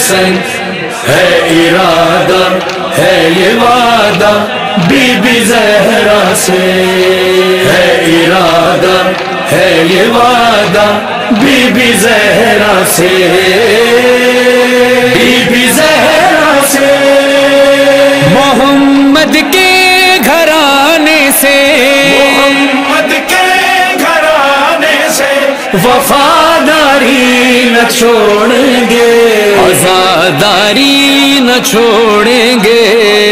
हुसैन है इरादा है ये वादा बीबी ज़हरा से, है इरादा है ये वादा बीबी ज़हरा से, बीबी ज़हरा से। मोहम्मद के घराने से, मोहम्मद के घराने से वफादारी न छोड़ेंगे, आज़ादारी न छोड़ेंगे,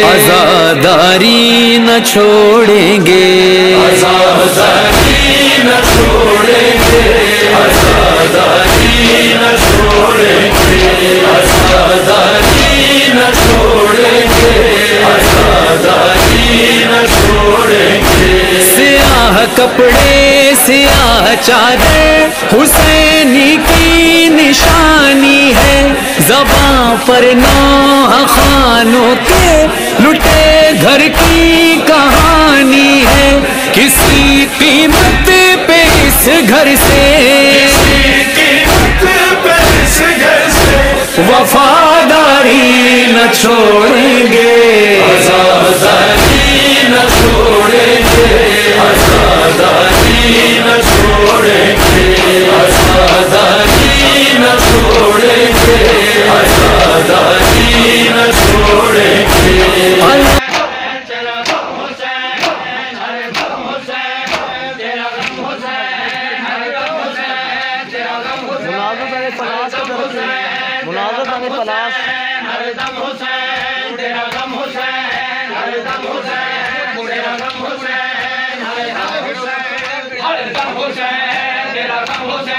आज़ादारी न छोड़ेंगे, आज़ादारी न छोड़ेंगे, आज़ादारी न छोड़ेंगे, आज़ादारी न छोड़ेंगे, आज़ादारी न छोड़ेंगे। स्याह कपड़े स्याह चादर हुसैनी की निशानी है, ज़बां पर नौह खानों के लुटे घर की कहानी है। किसी कीमत पे इस घर से, वफादारी न छोड़ेंगे, आज़ादारी न छोड़ेंगे, आज़ादारी न छोड़ेंगे, आज़ादारी न छोड़ेंगे, आज़ादारी न छोड़ेंगे। हरदम हुसैन तेरा गम हुसैन, हरदम हुसैन तेरा गम हुसैन, हरदम हुसैन, हरदम हुसैन तेरा गम हुसैन, हरदम हुसैन तेरा गम हुसैन, हरदम हुसैन तेरा गम हुसैन,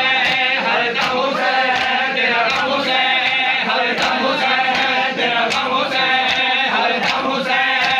हरदम हुसैन तेरा गम हुसैन, हरदम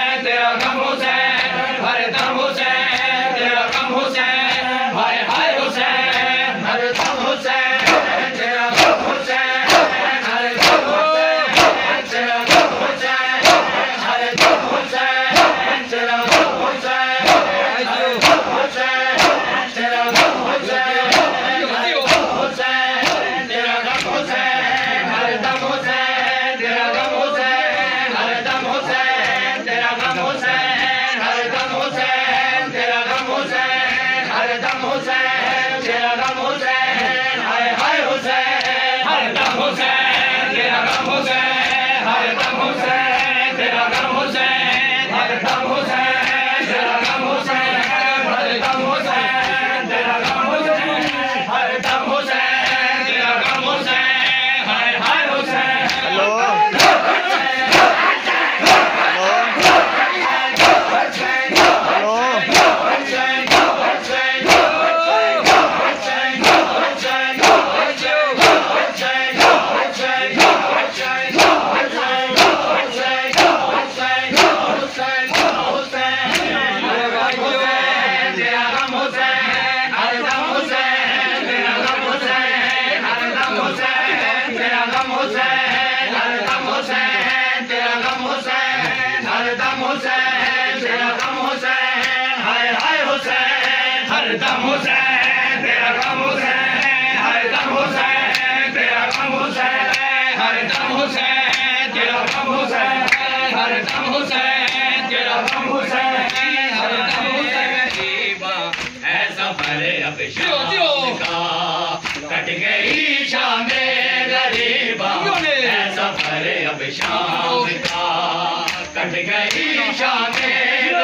हुसैन तेरा गम हुसैन, हाय हाय हुसैन, हरदम हुसैन तेरा गम हुसैन। हरदम हुसैन तेरा गम हुसैन, हरदम हुसैन तेरा गम हुसैन, हरदम हुसैन तेरा गम हुसैन, हरदम हुसैन तेरा गम हुसैन, हरदम हुसैन। ऐसा भरे अब शाम का कट गई शाम गरीबा, ऐसा भरे अब शाम का कट गई शाम गरीबा।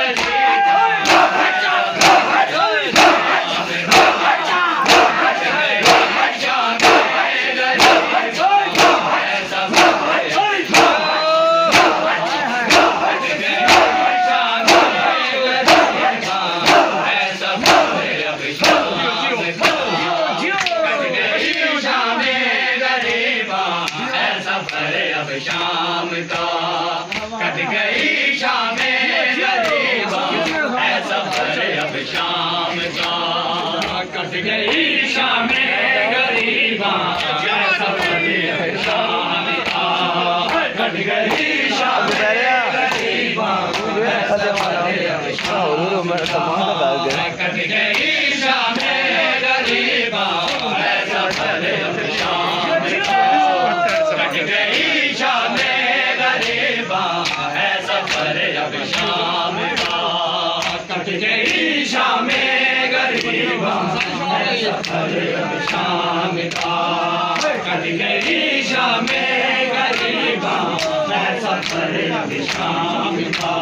शाम का कट गई शाम गरीबा, ऐसा भरे अब शाम का कट गई शाम गरीबा, ऐसा भरे अब शाम का कट गई शाम गरीबा, ऐसा भरे अब शाम का कट गई शाम गरीबा, ऐसा भरे अब शाम का कट गई सफर अब शाम का, कट गई शाम गरीबा है सफर अब शाम का।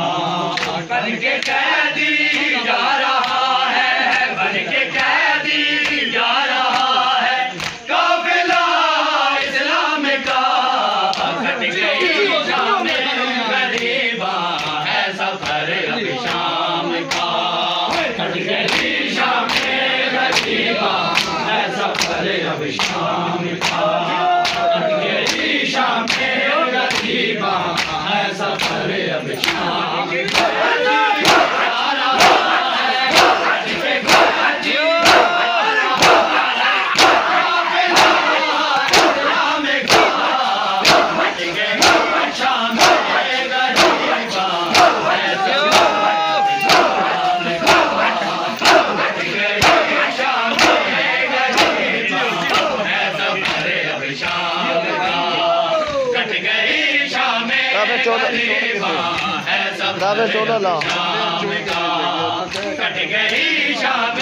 बन के कैदी जा रहा है, बन के कैदी जा रहा है काफिला इस्लाम का, कट गई शाम गरीबा है सफर अब शाम का, कट गई शाम गरीबा है सफर अब शाम का, कट गई शाम गरीबा है सफर अब शाम का। चौदह ला कट गई शाम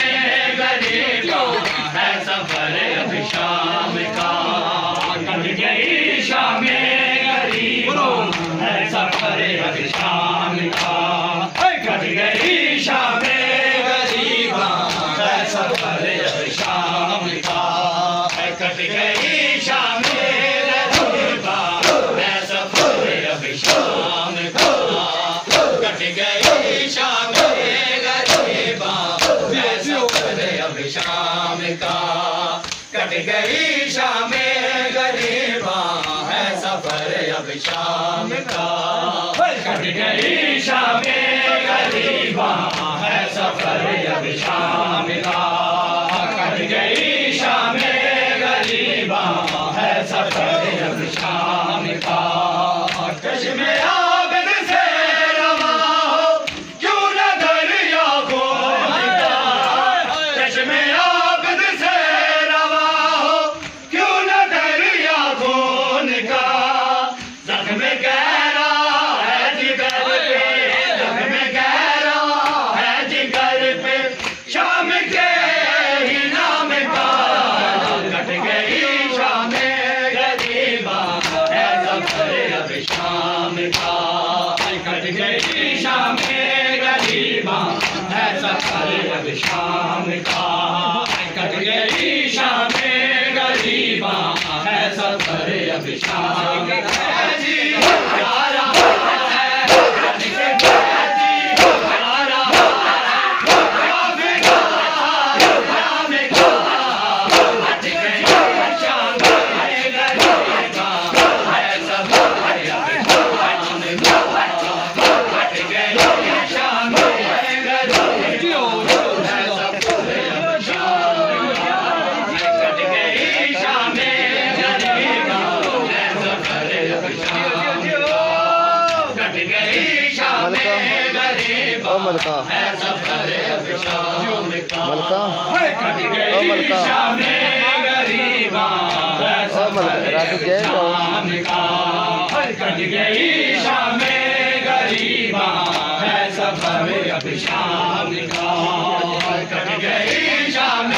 गरीबा है सफर अब शाम का, कट गई शाम गरीबा है सफर अब शाम का, कट गई शाम गरीबा है सफर अब शाम का, कट गई शाम गरीबा है सफर अब शाम का, कट गई शाम गरीबा है सफर अब शाम का, कट गई शाम गरीबा है सफर अब शाम का, कट गई शाम गरीबा है सफर अब शाम का, कट गई शाम गरीबा है सफर अब शाम का। चश्मे आबद से रवा हो क्यों न दरिया खोलता, चश्मे आबद से रवा हो क्यों न दरिया खोल का, जख्म गहरा है जिगर पे, जख्म गहरा है जिगर पे शाम के ही नाम का, कट गई शाम गरीबा है सफर अब शाम का, कट गई शाम गरीबा है सफर अब शाम का, कट गई शाम गरीबा है सफर अब शाम का। मलका मलका ओ मलका ओ मलका रात के कट गई शाम गरीबा है सफर अब शाम का, कट गई शाम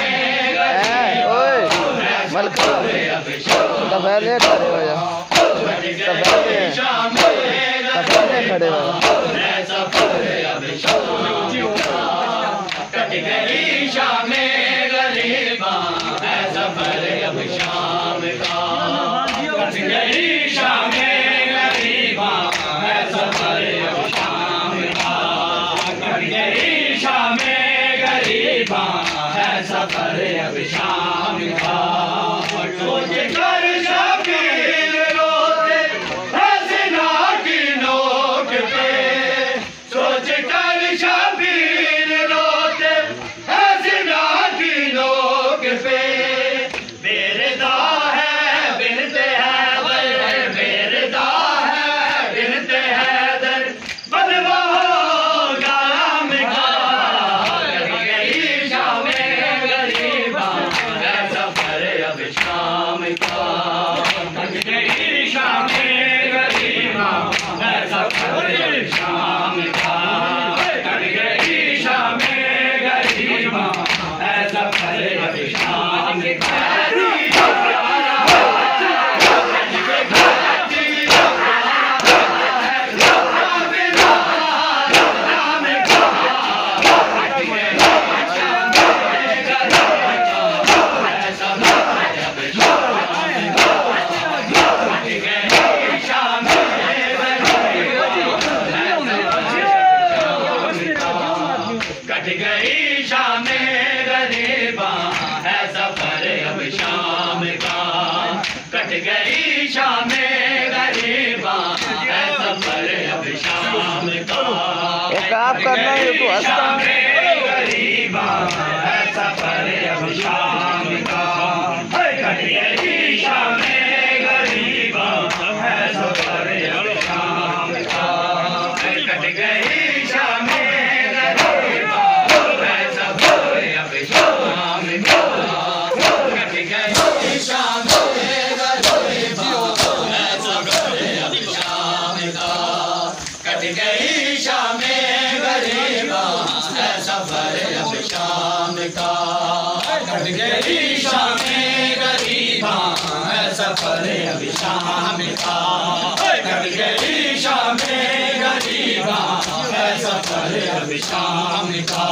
ओए मलका दोपहर ले खड़े हो जा, दोपहर ले खड़े हो, कट गई शाम गरीबा है सफर अब शाम का, कट गई शाम गरीबा है सफर अब शाम का, कट गई शाम गरीबा है सफर अब शाम का। सोच कर शबीर रोते हसीना की नोक पे, सोच कर शबीर रोते हसीना की नोक पे, बेरदा है बिनते है शाम गरीबा है सफर अब शाम का। एक आप करना है तो हंसता गरीबा है सफर अब शाम का। कट गई शाम गरीबा है सफर अब शाम का। कट गई शाम गरीबा है सफर अब शाम का। कट गई शाम गरीबा है सफर अब शाम का। कट गई शाम गरीबा है सफर अब शाम का। कट गई शाम गरीबा है सफर अब शाम का। कट गई शाम गरीबा है सफर अब शाम का।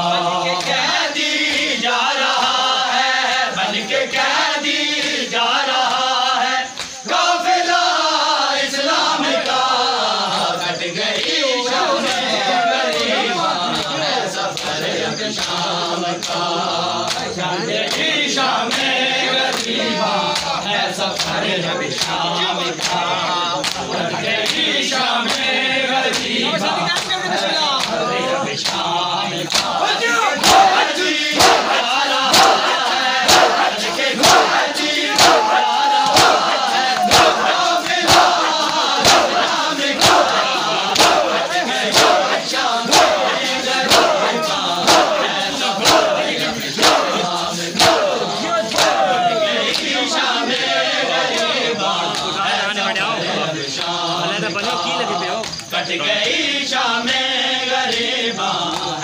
कैदी जा रहा है बन के कैदी जा रहा है काफिला इस्लाम का। कट गई शाम गरीबा है सफर अब शाम का। कट गई शाम गरीबा है सफर अब शाम का। कट गई शाम गरीबा है सफर अब शाम का। हाजी जा रहा है हज के हाजी जा रहा है काफिला इस्लाम का। कट गई शाम गरीबा है सफर अब शाम का। कट गई शाम गरीबा है सफर अब शाम का। कट गई शाम गरीबा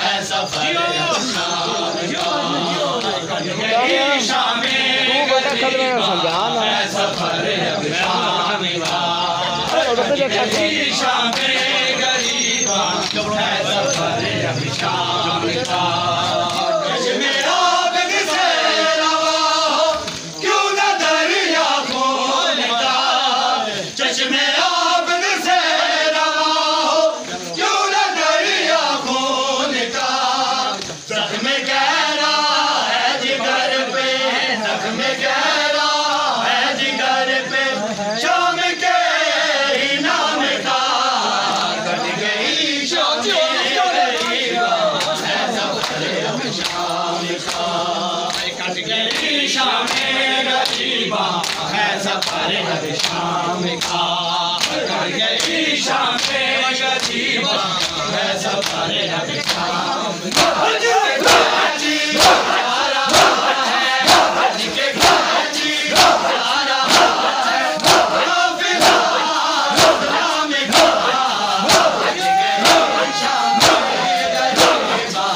है सफर अब शाम का। कट गई शाम गरीबा है सफर अब शाम का। कट गई शाम गरीबा है सफर अब शाम का। चश्मे आबद से रवा हो क्यों न दरिया खोलता। चश्मे आबद से रवा हो क्यों न दरिया खोलता। जख्म गहरा है जिगर पे जख्म गहरा है जिगर पे शाम के ही नाम का। कट गई शाम गरीबा है सफर अब शाम का। कट गई शाम गरीबा है सफर अब शाम का। कट गई शाम गरीबा है सफर अब शाम का। हाजी जा रहा है हज के हाजी जा रहा है काफिला इस्लाम का। कट गई शाम गरीबा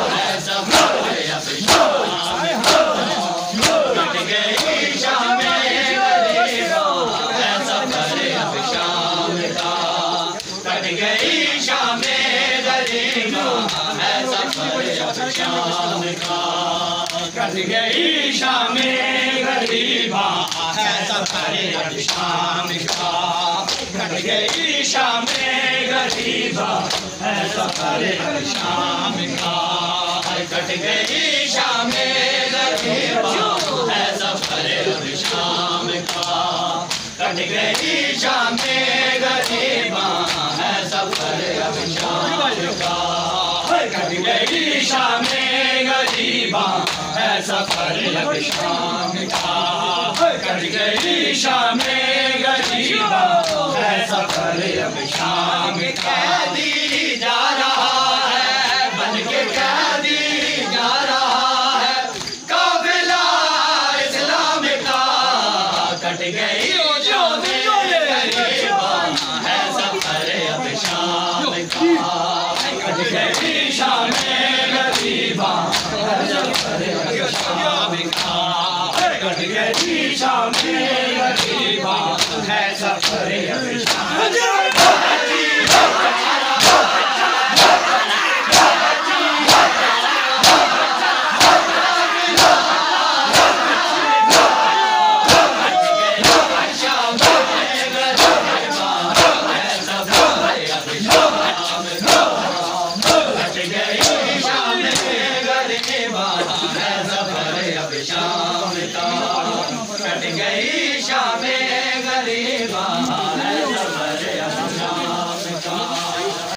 है सफर अब शाम का। कट गई शाम गरीबा है सफर अब शाम का। कट गई शाम गरीबा है सफर अब शाम का। कट गई शाम गरीबा है सफर अब शाम का। कट गई शाम गरीबा है सफर अब शाम का। कट गई शाम गरीबा है सफर अब शाम का। कट गई शाम गरीबा है सफर अब शाम का। कट गई शाम गरीबा है सफर अब शाम का। कट गई शाम गरीबा है सफर अब शाम का। कैदी जा रहा है बन के कैदी जा रहा है काफिला इस्लाम का। कट गई शाम गरीबा है सफर अब शाम का। कट गई शाम गरीबा है सफर अब शाम का। कट गई